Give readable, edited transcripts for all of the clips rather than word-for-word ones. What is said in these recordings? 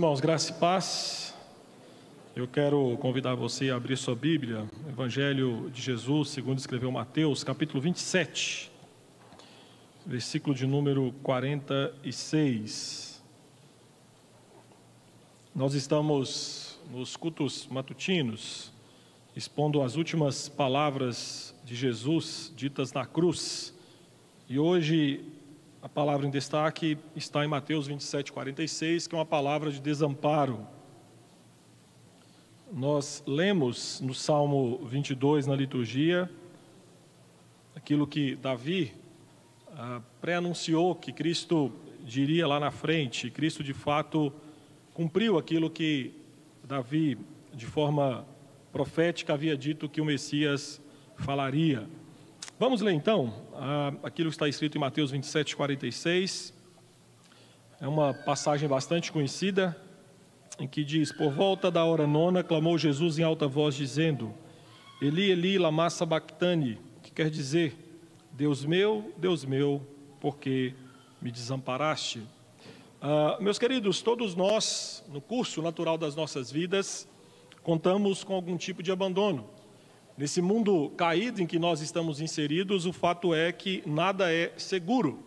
irmãos, graça e paz. Eu quero convidar você a abrir sua Bíblia, Evangelho de Jesus, segundo escreveu Mateus, capítulo 27, versículo de número 46. Nós estamos nos cultos matutinos, expondo as últimas palavras de Jesus ditas na cruz. E hoje a palavra em destaque está em Mateus 27, 46, que é uma palavra de desamparo. Nós lemos no Salmo 22, na liturgia, aquilo que Davi pré-anunciou que Cristo diria lá na frente. Cristo, de fato, cumpriu aquilo que Davi, de forma profética, havia dito que o Messias falaria. Vamos ler então aquilo que está escrito em Mateus 27, 46. É uma passagem bastante conhecida, em que diz: por volta da hora nona, clamou Jesus em alta voz, dizendo: Eli, Eli, lama sabactani, que quer dizer: Deus meu, por que me desamparaste? Meus queridos, todos nós, no curso natural das nossas vidas, contamos com algum tipo de abandono. Nesse mundo caído em que nós estamos inseridos, o fato é que nada é seguro.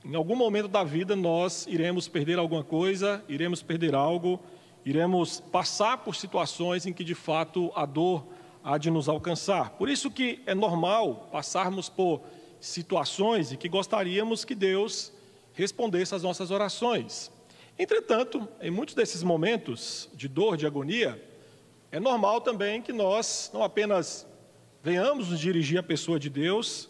Em algum momento da vida nós iremos perder alguma coisa, iremos perder algo, iremos passar por situações em que de fato a dor há de nos alcançar. Por isso que é normal passarmos por situações e que gostaríamos que Deus respondesse às nossas orações. Entretanto, em muitos desses momentos de dor, de agonia, é normal também que nós não apenas venhamos nos dirigir à pessoa de Deus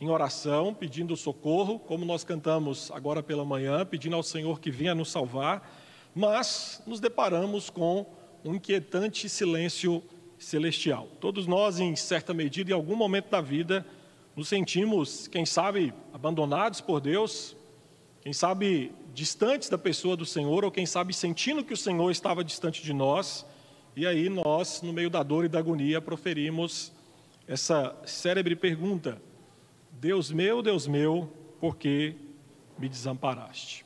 em oração, pedindo socorro, como nós cantamos agora pela manhã, pedindo ao Senhor que venha nos salvar, mas nos deparamos com um inquietante silêncio celestial. Todos nós, em certa medida, em algum momento da vida, nos sentimos, quem sabe, abandonados por Deus, quem sabe, distantes da pessoa do Senhor, ou quem sabe, sentindo que o Senhor estava distante de nós. E aí nós, no meio da dor e da agonia, proferimos essa célebre pergunta: Deus meu, por que me desamparaste?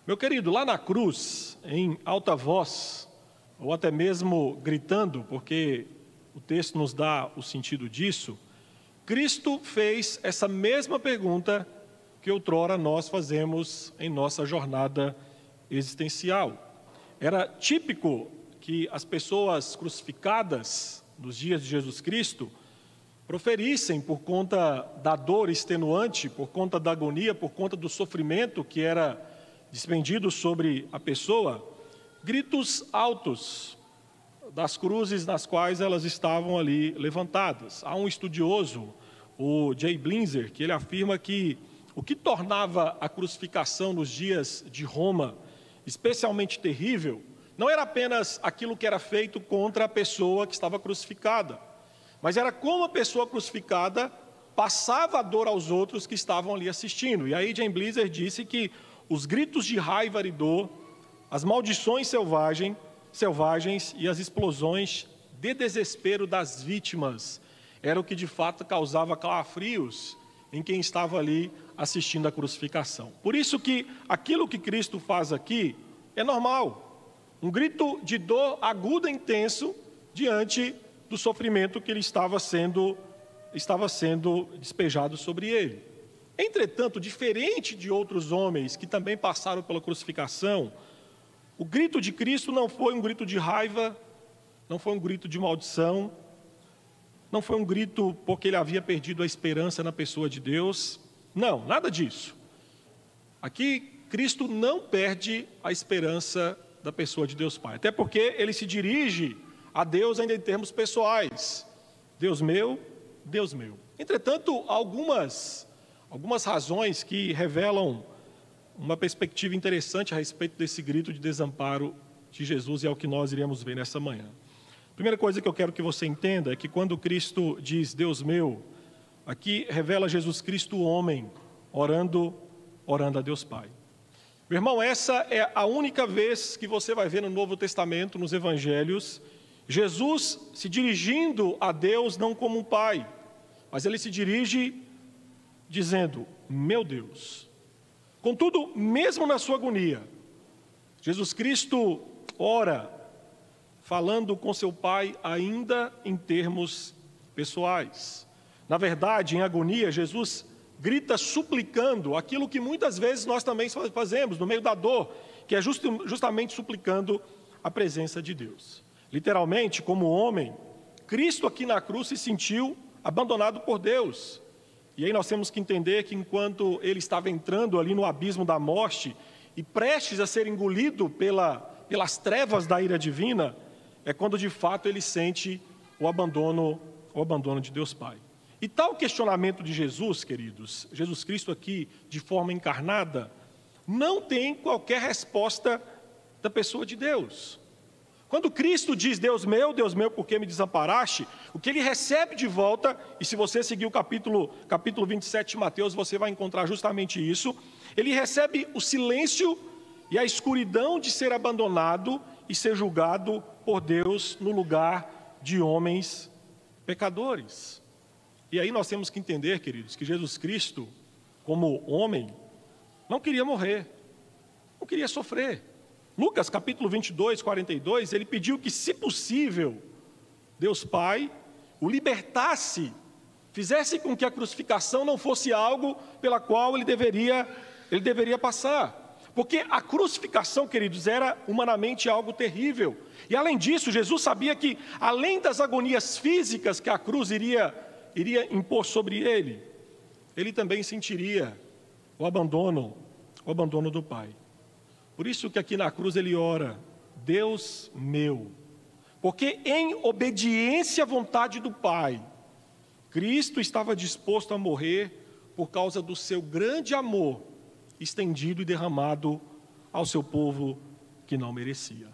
Meu querido, lá na cruz, em alta voz, ou até mesmo gritando, porque o texto nos dá o sentido disso, Cristo fez essa mesma pergunta que outrora nós fazemos em nossa jornada existencial. Era típico que as pessoas crucificadas nos dias de Jesus Cristo proferissem, por conta da dor extenuante, por conta da agonia, por conta do sofrimento que era despendido sobre a pessoa, gritos altos das cruzes nas quais elas estavam ali levantadas. Há um estudioso, o J. Blinzer, que ele afirma que o que tornava a crucificação nos dias de Roma especialmente terrível não era apenas aquilo que era feito contra a pessoa que estava crucificada, mas era como a pessoa crucificada passava a dor aos outros que estavam ali assistindo. E aí Jane Blizzard disse que os gritos de raiva e dor, as maldições selvagens e as explosões de desespero das vítimas era o que de fato causava calafrios em quem estava ali assistindo a crucificação. Por isso que aquilo que Cristo faz aqui é normal. Um grito de dor aguda e intenso diante do sofrimento que ele estava sendo despejado sobre ele. Entretanto, diferente de outros homens que também passaram pela crucificação, o grito de Cristo não foi um grito de raiva, não foi um grito de maldição, não foi um grito porque ele havia perdido a esperança na pessoa de Deus. Não, nada disso. Aqui, Cristo não perde a esperança da pessoa de Deus Pai, até porque ele se dirige a Deus ainda em termos pessoais: Deus meu. Entretanto, algumas razões que revelam uma perspectiva interessante a respeito desse grito de desamparo de Jesus, e é o que nós iremos ver nessa manhã. A primeira coisa que eu quero que você entenda é que quando Cristo diz Deus meu, aqui revela Jesus Cristo o homem orando a Deus Pai. Meu irmão, essa é a única vez que você vai ver no Novo Testamento, nos Evangelhos, Jesus se dirigindo a Deus não como um pai, mas ele se dirige dizendo: meu Deus. Contudo, mesmo na sua agonia, Jesus Cristo ora, falando com seu Pai ainda em termos pessoais. Na verdade, em agonia, Jesus grita suplicando aquilo que muitas vezes nós também fazemos no meio da dor, que é justamente suplicando a presença de Deus. Literalmente, como homem, Cristo aqui na cruz se sentiu abandonado por Deus. E aí nós temos que entender que enquanto ele estava entrando ali no abismo da morte e prestes a ser engolido pelas trevas da ira divina, é quando de fato ele sente o abandono de Deus Pai. E tal questionamento de Jesus, queridos, Jesus Cristo aqui de forma encarnada, não tem qualquer resposta da pessoa de Deus. Quando Cristo diz, Deus meu, por que me desamparaste? O que ele recebe de volta, e se você seguir o capítulo 27 de Mateus, você vai encontrar justamente isso. Ele recebe o silêncio e a escuridão de ser abandonado e ser julgado por Deus no lugar de homens pecadores. E aí nós temos que entender, queridos, que Jesus Cristo, como homem, não queria morrer, não queria sofrer. Lucas capítulo 22, 42, ele pediu que, se possível, Deus Pai o libertasse, fizesse com que a crucificação não fosse algo pela qual ele deveria passar. Porque a crucificação, queridos, era humanamente algo terrível. E além disso, Jesus sabia que, além das agonias físicas que a cruz iria impor sobre ele, ele também sentiria o abandono do Pai. Por isso que aqui na cruz ele ora, Deus meu, porque em obediência à vontade do Pai, Cristo estava disposto a morrer por causa do seu grande amor estendido e derramado ao seu povo que não merecia.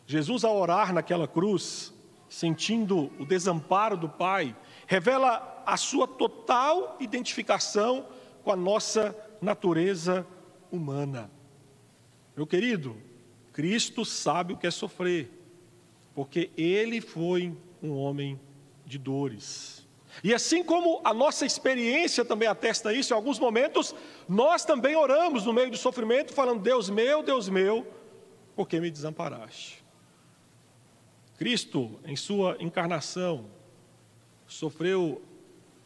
Jesus, ao orar naquela cruz, sentindo o desamparo do Pai, revela a sua total identificação com a nossa natureza humana. Meu querido, Cristo sabe o que é sofrer, porque Ele foi um homem de dores. E assim como a nossa experiência também atesta isso, em alguns momentos, nós também oramos no meio do sofrimento, falando, Deus meu, por que me desamparaste? Cristo, em sua encarnação, sofreu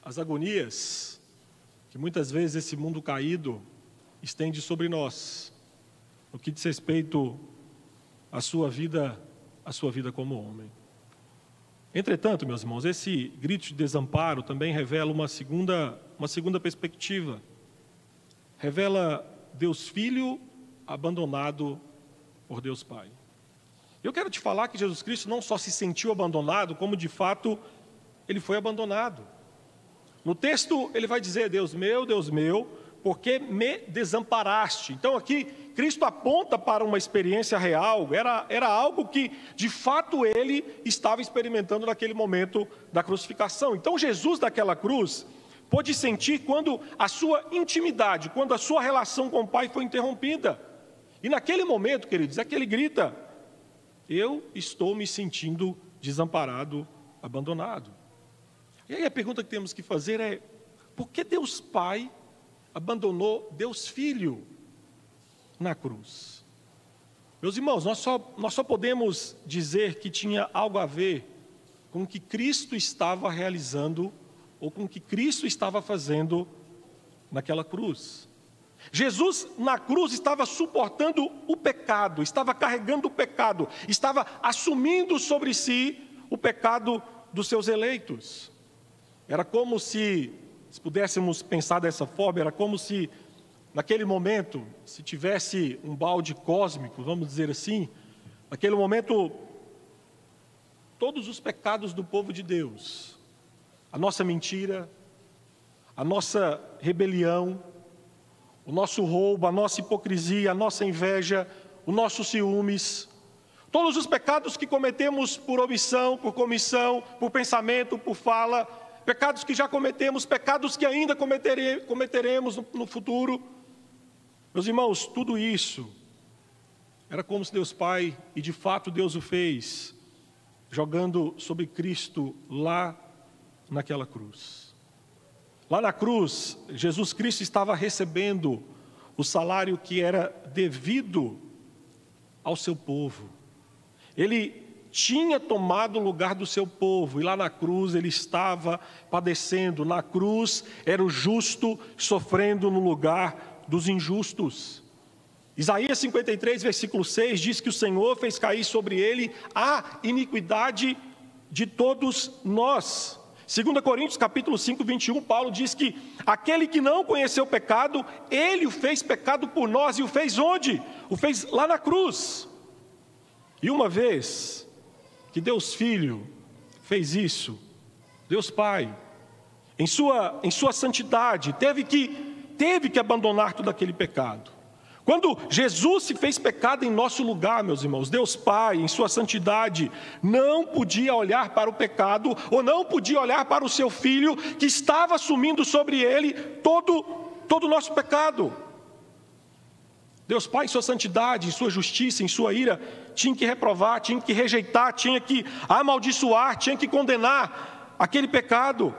as agonias que muitas vezes esse mundo caído estende sobre nós, no que diz respeito à sua vida como homem. Entretanto, meus irmãos, esse grito de desamparo também revela uma segunda perspectiva. Revela Deus Filho abandonado por Deus Pai. Eu quero te falar que Jesus Cristo não só se sentiu abandonado, como de fato ele foi abandonado. No texto ele vai dizer, Deus meu, por que me desamparaste? Então aqui Cristo aponta para uma experiência real, era algo que de fato ele estava experimentando naquele momento da crucificação. Então Jesus daquela cruz pôde sentir quando a sua intimidade, quando a sua relação com o Pai foi interrompida. E naquele momento, queridos, é que ele grita, eu estou me sentindo desamparado, abandonado. E aí a pergunta que temos que fazer é, por que Deus Pai abandonou Deus Filho na cruz? Meus irmãos, nós só podemos dizer que tinha algo a ver com o que Cristo estava realizando ou com o que Cristo estava fazendo naquela cruz. Jesus na cruz estava suportando o pecado, estava carregando o pecado, estava assumindo sobre si o pecado dos seus eleitos. Era como se pudéssemos pensar dessa forma, era como se naquele momento, se tivesse um balde cósmico, vamos dizer assim, naquele momento, todos os pecados do povo de Deus, a nossa mentira, a nossa rebelião, o nosso roubo, a nossa hipocrisia, a nossa inveja, o nosso ciúmes, todos os pecados que cometemos por omissão, por comissão, por pensamento, por fala, pecados que já cometemos, pecados que ainda cometeremos no futuro. Meus irmãos, tudo isso era como se Deus Pai, e de fato Deus o fez, jogando sobre Cristo lá naquela cruz. Lá na cruz, Jesus Cristo estava recebendo o salário que era devido ao seu povo. Ele tinha tomado o lugar do seu povo, e lá na cruz ele estava padecendo. Na cruz era o justo sofrendo no lugar dos injustos. Isaías 53, versículo 6, diz que o Senhor fez cair sobre ele a iniquidade de todos nós. 2 Coríntios capítulo 5, 21, Paulo diz que aquele que não conheceu o pecado, ele o fez pecado por nós. E o fez onde? O fez lá na cruz. E uma vez que Deus Filho fez isso, Deus Pai, em sua santidade, teve que abandonar todo aquele pecado. Quando Jesus se fez pecado em nosso lugar, meus irmãos, Deus Pai, em sua santidade, não podia olhar para o pecado, ou não podia olhar para o seu Filho, que estava assumindo sobre ele todo o nosso pecado. Deus Pai, em sua santidade, em sua justiça, em sua ira, tinha que reprovar, tinha que rejeitar, tinha que amaldiçoar, tinha que condenar aquele pecado.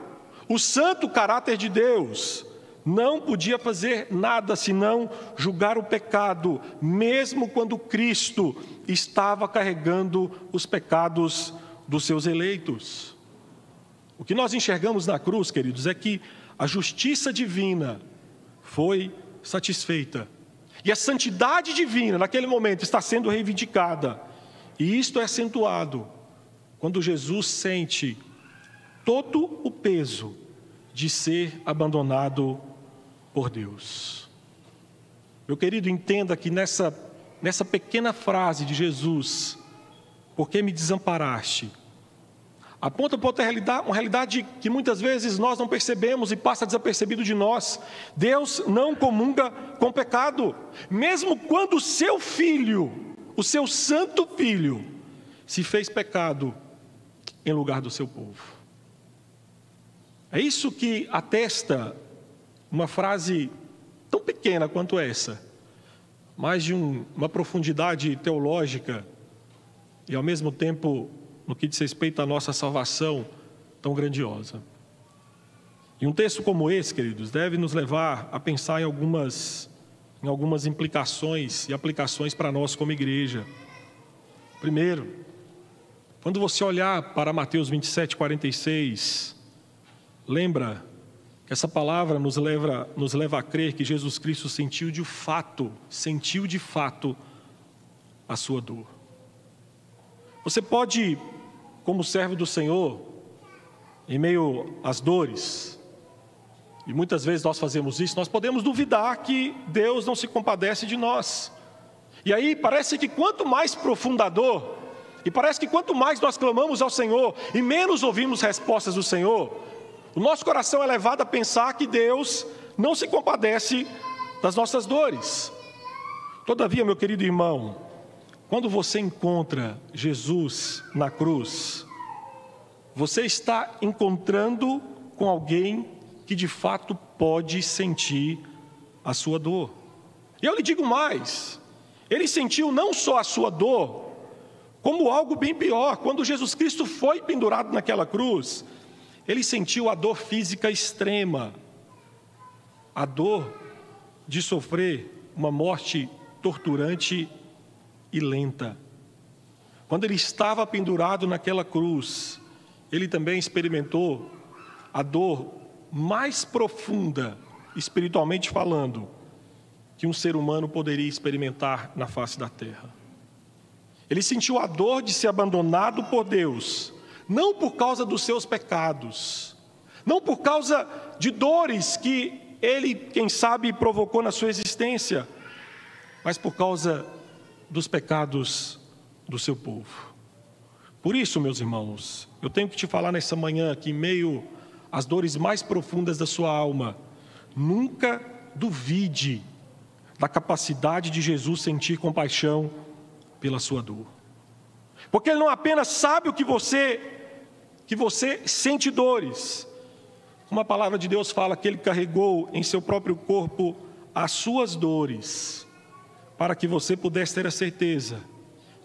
O santo caráter de Deus não podia fazer nada senão julgar o pecado, mesmo quando Cristo estava carregando os pecados dos seus eleitos. O que nós enxergamos na cruz, queridos, é que a justiça divina foi satisfeita. E a santidade divina, naquele momento, está sendo reivindicada. E isto é acentuado quando Jesus sente todo o peso de ser abandonado por Deus. Meu querido, entenda que nessa pequena frase de Jesus, por que me desamparaste, aponta para uma realidade que muitas vezes nós não percebemos e passa desapercebido de nós. Deus não comunga com pecado, mesmo quando o seu Filho, o seu santo Filho, se fez pecado em lugar do seu povo. É isso que atesta uma frase tão pequena quanto essa, mas de uma profundidade teológica e ao mesmo tempo, no que diz respeito à nossa salvação, tão grandiosa. E um texto como esse, queridos, deve nos levar a pensar em algumas implicações e aplicações para nós como igreja. Primeiro, quando você olhar para Mateus 27, 46, lembra que essa palavra nos leva a crer que Jesus Cristo sentiu de fato a sua dor. Você pode, como servo do Senhor, em meio às dores, e muitas vezes nós fazemos isso, nós podemos duvidar que Deus não se compadece de nós. E aí parece que quanto mais profunda a dor, e parece que quanto mais nós clamamos ao Senhor, e menos ouvimos respostas do Senhor, o nosso coração é levado a pensar que Deus não se compadece das nossas dores. Todavia, meu querido irmão, quando você encontra Jesus na cruz, você está encontrando com alguém que de fato pode sentir a sua dor. E eu lhe digo mais, ele sentiu não só a sua dor, como algo bem pior. Quando Jesus Cristo foi pendurado naquela cruz, ele sentiu a dor física extrema, a dor de sofrer uma morte torturante e lenta. Quando ele estava pendurado naquela cruz, ele também experimentou a dor mais profunda, espiritualmente falando, que um ser humano poderia experimentar na face da terra. Ele sentiu a dor de ser abandonado por Deus, não por causa dos seus pecados, não por causa de dores que ele, quem sabe, provocou na sua existência, mas por causa dos pecados do seu povo. Por isso, meus irmãos, eu tenho que te falar nessa manhã que, em meio às dores mais profundas da sua alma, nunca duvide da capacidade de Jesus sentir compaixão pela sua dor. Porque Ele não apenas sabe o que você sente dores, como a palavra de Deus fala que Ele carregou em seu próprio corpo as suas dores, para que você pudesse ter a certeza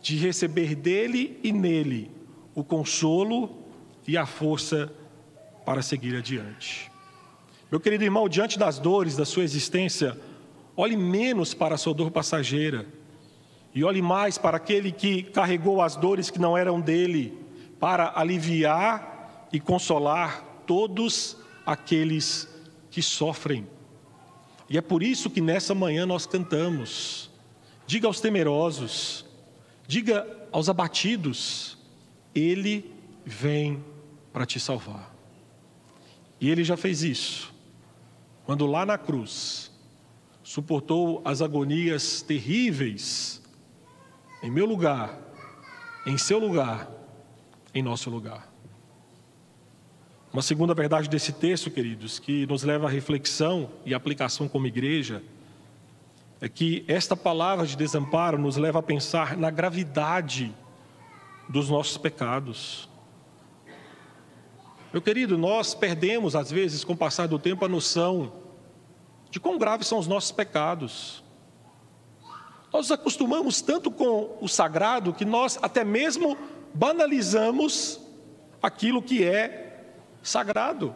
de receber dele e nele o consolo e a força para seguir adiante. Meu querido irmão, diante das dores da sua existência, olhe menos para a sua dor passageira E olhe mais para aquele que carregou as dores que não eram dele, para aliviar e consolar todos aqueles que sofrem. E é por isso que nessa manhã nós cantamos: diga aos temerosos, diga aos abatidos, Ele vem para te salvar. E Ele já fez isso, quando lá na cruz suportou as agonias terríveis, em meu lugar, em seu lugar, em nosso lugar. Uma segunda verdade desse texto, queridos, que nos leva à reflexão e aplicação como igreja, é que esta palavra de desamparo nos leva a pensar na gravidade dos nossos pecados. Meu querido, nós perdemos, às vezes, com o passar do tempo, a noção de quão graves são os nossos pecados. Nós nos acostumamos tanto com o sagrado que nós até mesmo banalizamos aquilo que é sagrado.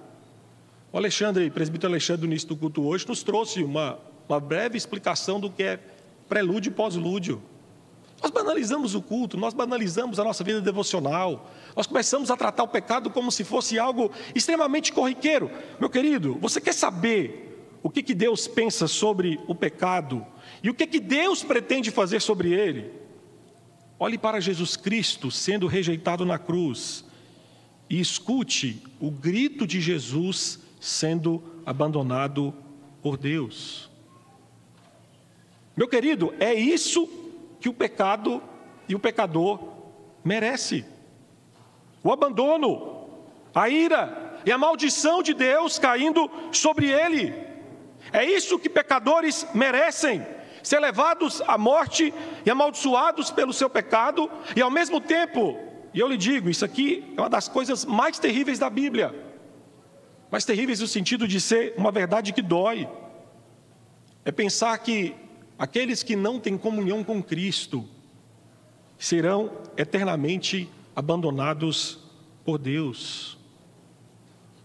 O Alexandre, presbítero Alexandre, no início do culto hoje, nos trouxe uma breve explicação do que é prelúdio e pós-lúdio. Nós banalizamos o culto, nós banalizamos a nossa vida devocional, nós começamos a tratar o pecado como se fosse algo extremamente corriqueiro. Meu querido, você quer saber o que Deus pensa sobre o pecado e o que Deus pretende fazer sobre ele? Olhe para Jesus Cristo sendo rejeitado na cruz e escute o grito de Jesus sendo abandonado por Deus. Meu querido, é isso que o pecado e o pecador merece: o abandono, a ira e a maldição de Deus caindo sobre ele. É isso que pecadores merecem: ser levados à morte e amaldiçoados pelo seu pecado, e ao mesmo tempo, e eu lhe digo, isso aqui é uma das coisas mais terríveis da Bíblia, mais terríveis no sentido de ser uma verdade que dói, é pensar que aqueles que não têm comunhão com Cristo serão eternamente abandonados por Deus.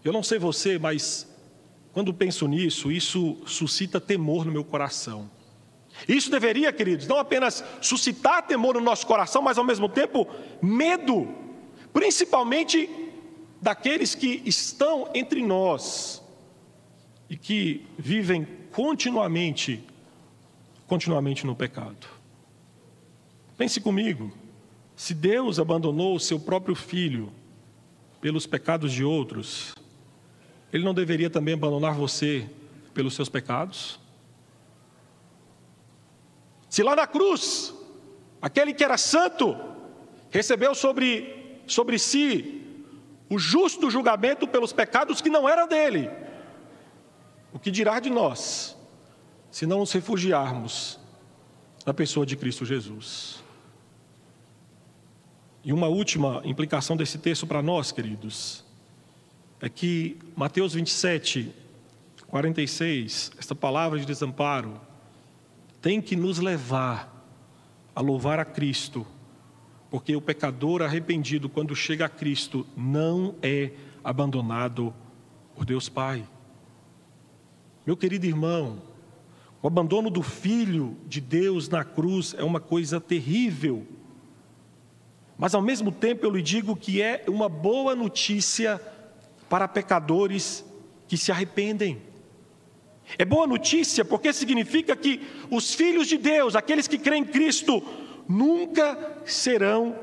Eu não sei você, mas quando penso nisso, isso suscita temor no meu coração. Isso deveria, queridos, não apenas suscitar temor no nosso coração, mas ao mesmo tempo medo, principalmente daqueles que estão entre nós e que vivem continuamente no pecado. Pense comigo, se Deus abandonou o seu próprio Filho pelos pecados de outros, Ele não deveria também abandonar você pelos seus pecados? Se lá na cruz, aquele que era santo, recebeu sobre si o justo julgamento pelos pecados que não eram dele, o que dirá de nós, se não nos refugiarmos na pessoa de Cristo Jesus? E uma última implicação desse texto para nós, queridos, é que Mateus 27, 46, esta palavra de desamparo, tem que nos levar a louvar a Cristo, porque o pecador arrependido, quando chega a Cristo, não é abandonado por Deus Pai. Meu querido irmão, o abandono do Filho de Deus na cruz é uma coisa terrível, mas ao mesmo tempo eu lhe digo que é uma boa notícia para pecadores que se arrependem. É boa notícia porque significa que os filhos de Deus, aqueles que creem em Cristo, nunca serão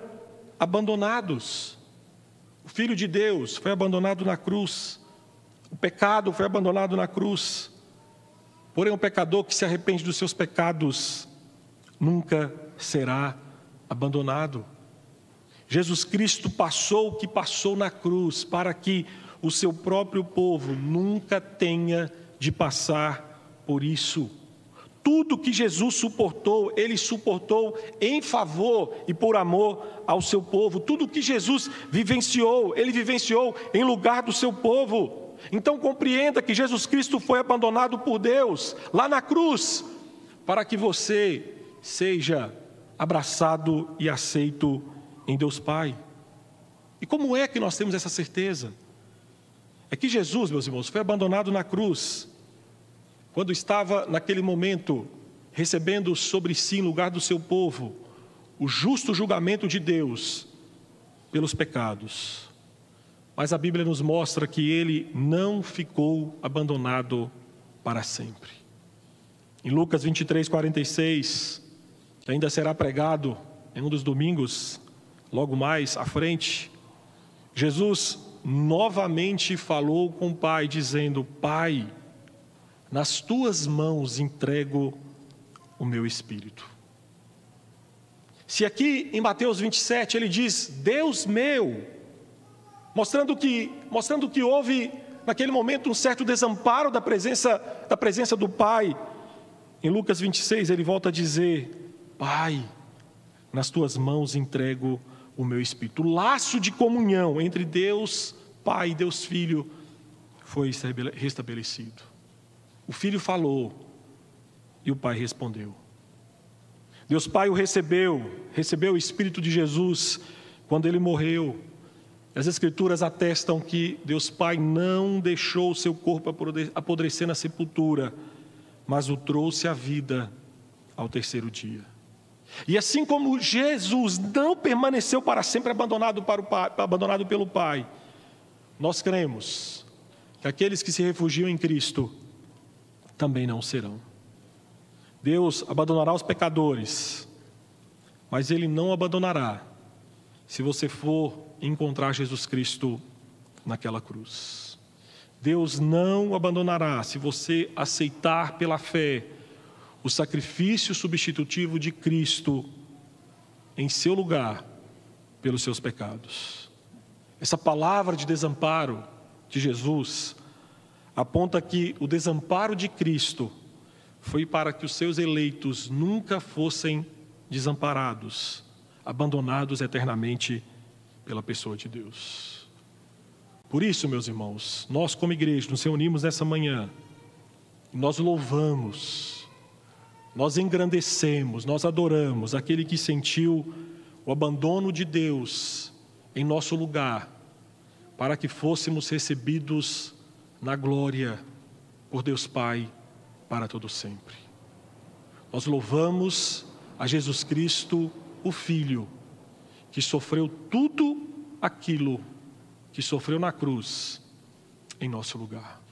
abandonados. O Filho de Deus foi abandonado na cruz, o pecado foi abandonado na cruz. Porém, o pecador que se arrepende dos seus pecados nunca será abandonado. Jesus Cristo passou o que passou na cruz para que o seu próprio povo nunca tenha de passar por isso. Tudo que Jesus suportou, Ele suportou em favor e por amor ao seu povo. Tudo que Jesus vivenciou, Ele vivenciou em lugar do seu povo. Então compreenda que Jesus Cristo foi abandonado por Deus lá na cruz, para que você seja abraçado e aceito em Deus Pai. E como é que nós temos essa certeza? É que Jesus, meus irmãos, foi abandonado na cruz, quando estava naquele momento recebendo sobre si, em lugar do seu povo, o justo julgamento de Deus pelos pecados. Mas a Bíblia nos mostra que ele não ficou abandonado para sempre. Em Lucas 23:46, que ainda será pregado em um dos domingos, logo mais à frente, Jesus novamente falou com o Pai, dizendo: Pai, nas tuas mãos entrego o meu espírito. Se aqui em Mateus 27 ele diz, Deus meu, mostrando que houve naquele momento um certo desamparo da presença do Pai, em Lucas 26 ele volta a dizer, Pai, nas tuas mãos entrego o meu espírito. O laço de comunhão entre Deus Pai e Deus Filho foi restabelecido. O Filho falou e o Pai respondeu. Deus Pai o recebeu o Espírito de Jesus quando ele morreu. As Escrituras atestam que Deus Pai não deixou o seu corpo apodrecer na sepultura, mas o trouxe à vida ao terceiro dia. E assim como Jesus não permaneceu para sempre abandonado pelo Pai, nós cremos que aqueles que se refugiam em Cristo também não serão. Deus abandonará os pecadores, mas Ele não abandonará se você for encontrar Jesus Cristo naquela cruz. Deus não abandonará se você aceitar pela fé o sacrifício substitutivo de Cristo em seu lugar pelos seus pecados. Essa palavra de desamparo de Jesus aponta que o desamparo de Cristo foi para que os seus eleitos nunca fossem desamparados, abandonados eternamente pela pessoa de Deus. Por isso, meus irmãos, nós como igreja nos reunimos nessa manhã, nós louvamos, nós engrandecemos, nós adoramos aquele que sentiu o abandono de Deus em nosso lugar, para que fôssemos recebidos na glória por Deus Pai para todo sempre. Nós louvamos a Jesus Cristo, o Filho, que sofreu tudo aquilo que sofreu na cruz em nosso lugar.